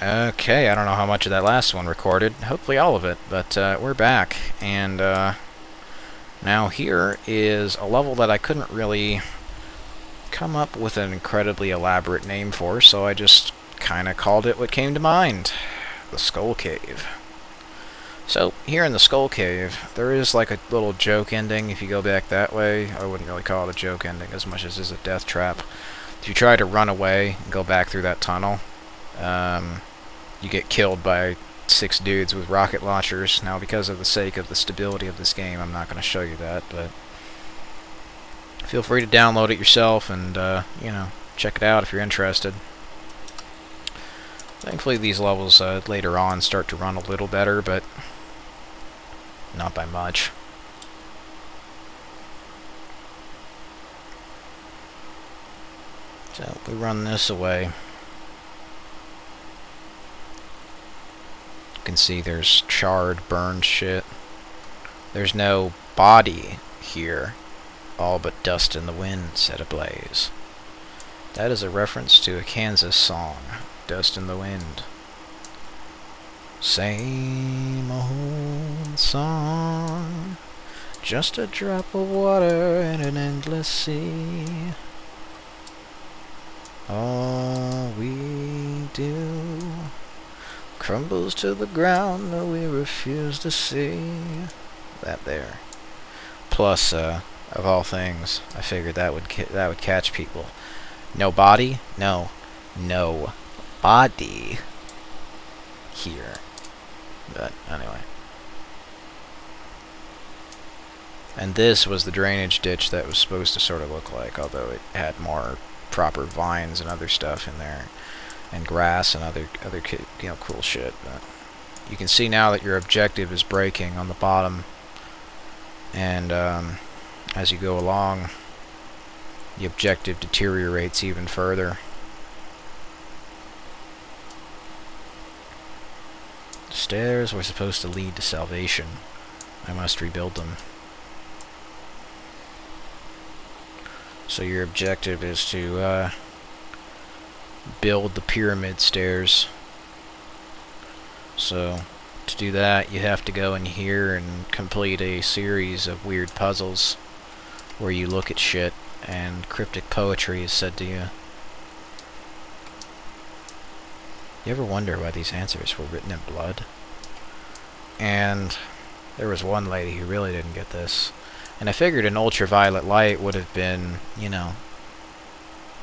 Okay, I don't know how much of that last one recorded. Hopefully all of it, but we're back. And now here is a level that I couldn't really come up with an incredibly elaborate name for, so I just kind of called it what came to mind. The Skull Cave. So, here in the Skull Cave, there is like a little joke ending if you go back that way. I wouldn't really call it a joke ending as much as it is a death trap. If you try to run away and go back through that tunnel, you get killed by 6 dudes with rocket launchers. Now, because of the sake of the stability of this game, I'm not going to show you that, but feel free to download it yourself and, check it out if you're interested. Thankfully, these levels later on start to run a little better, but not by much. So, we run this away. You can see there's charred, burned shit. There's no body here. All but dust in the wind set ablaze. That is a reference to a Kansas song, Dust in the Wind. Same old song, just a drop of water in an endless sea. All we do crumbles to the ground that we refuse to see. That there. Plus, of all things, I figured that would catch people. No body? No body here. But anyway. And this was the drainage ditch that was supposed to sort of look like, although it had more proper vines and other stuff in there, and grass and other cool shit. But you can see now that your objective is breaking on the bottom, and as you go along, the objective deteriorates even further. Stairs were supposed to lead to salvation. I must rebuild them. So your objective is to build the pyramid stairs. So to do that, you have to go in here and complete a series of weird puzzles where you look at shit and cryptic poetry is said to you. You ever wonder why these answers were written in blood? And there was one lady who really didn't get this. And I figured an ultraviolet light would have been,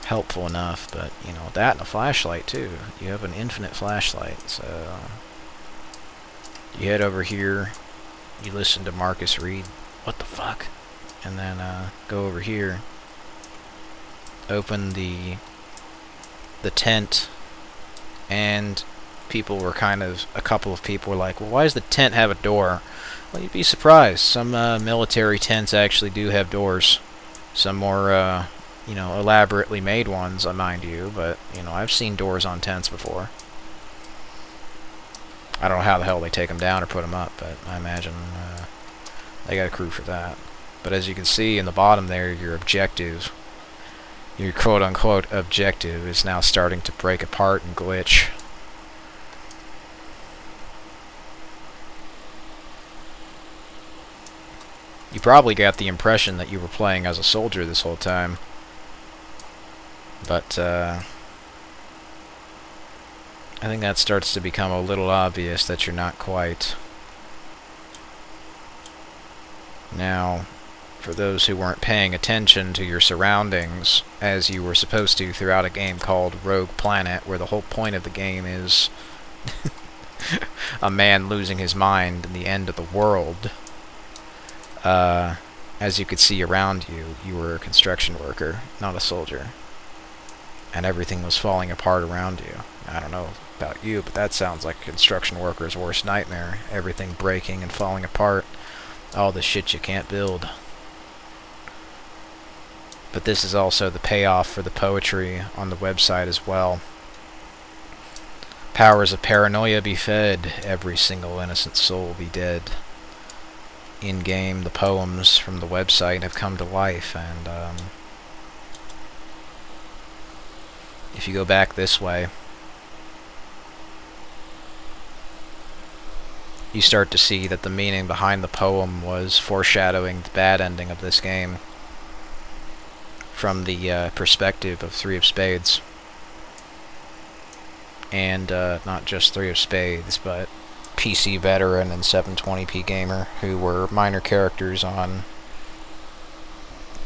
helpful enough. But, that and a flashlight, too. You have an infinite flashlight. So you head over here. You listen to Marcus read, "What the fuck?" And then go over here. Open the tent. And a couple of people were like, well, why does the tent have a door? Well, you'd be surprised. Some military tents actually do have doors. Some more, elaborately made ones, mind you, but, I've seen doors on tents before. I don't know how the hell they take them down or put them up, but I imagine they got a crew for that. But as you can see in the bottom there, your quote-unquote objective is now starting to break apart and glitch. You probably got the impression that you were playing as a soldier this whole time. But, I think that starts to become a little obvious that you're not quite. Now, for those who weren't paying attention to your surroundings, as you were supposed to throughout a game called Rogue Planet, where the whole point of the game is a man losing his mind and the end of the world, as you could see around you, you were a construction worker, not a soldier. And everything was falling apart around you. I don't know about you, but that sounds like a construction worker's worst nightmare. Everything breaking and falling apart. All the shit you can't build. But this is also the payoff for the poetry on the website as well. Powers of paranoia be fed, every single innocent soul be dead. In-game, the poems from the website have come to life, and if you go back this way, you start to see that the meaning behind the poem was foreshadowing the bad ending of this game from the perspective of Three of Spades. And not just Three of Spades, but PC Veteran and 720p Gamer, who were minor characters on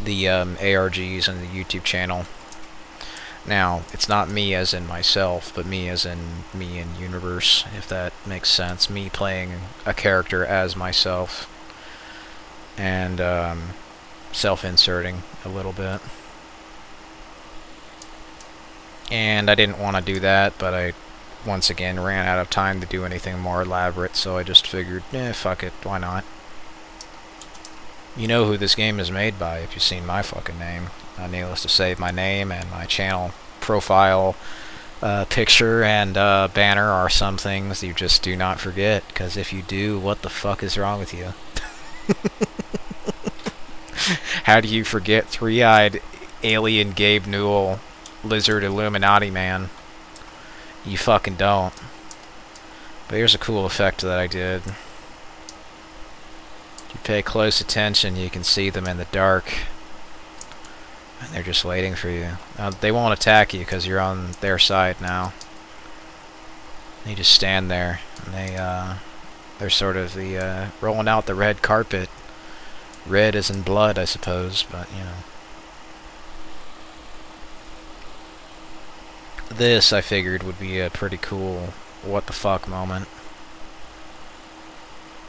the ARGs and the YouTube channel. Now, it's not me as in myself, but me as in me in universe, if that makes sense. Me playing a character as myself, and self-inserting a little bit. And I didn't want to do that, but I once again ran out of time to do anything more elaborate, so I just figured, fuck it, why not? You know who this game is made by if you've seen my fucking name. Needless to say, my name and my channel profile picture and banner are some things you just do not forget, because if you do, what the fuck is wrong with you? How do you forget three-eyed alien Gabe Newell, lizard Illuminati man? You fucking don't. But here's a cool effect that I did. If you pay close attention, you can see them in the dark. And they're just waiting for you. They won't attack you because you're on their side now. They just stand there. And they're sort of the rolling out the red carpet. Red as in blood, I suppose, but you know. This, I figured, would be a pretty cool what the fuck moment.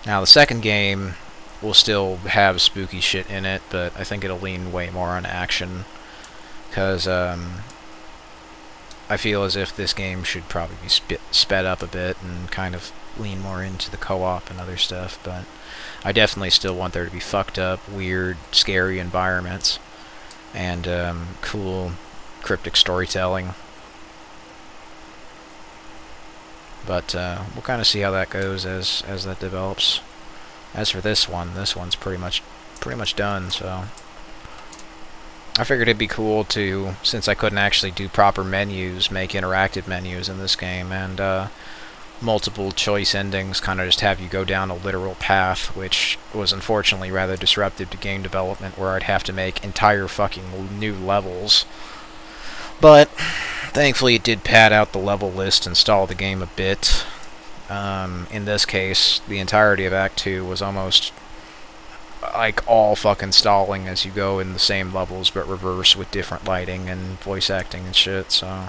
Now, the second game will still have spooky shit in it, but I think it'll lean way more on action, because I feel as if this game should probably be sped up a bit and kind of lean more into the co-op and other stuff, but I definitely still want there to be fucked up, weird, scary environments, and cool, cryptic storytelling. But we'll kind of see how that goes as that develops. As for this one's pretty much done. So I figured it'd be cool to, since I couldn't actually do proper menus, make interactive menus in this game, and multiple choice endings, kind of just have you go down a literal path, which was unfortunately rather disruptive to game development, where I'd have to make entire fucking new levels. But thankfully it did pad out the level list and stall the game a bit. In this case, the entirety of Act 2 was almost like all fucking stalling as you go in the same levels, but reverse with different lighting and voice acting and shit, so...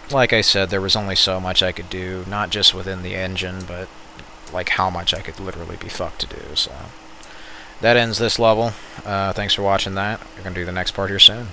Like I said, there was only so much I could do, not just within the engine, but like how much I could literally be fucked to do, so... That ends this level. Thanks for watching that. We're gonna do the next part here soon.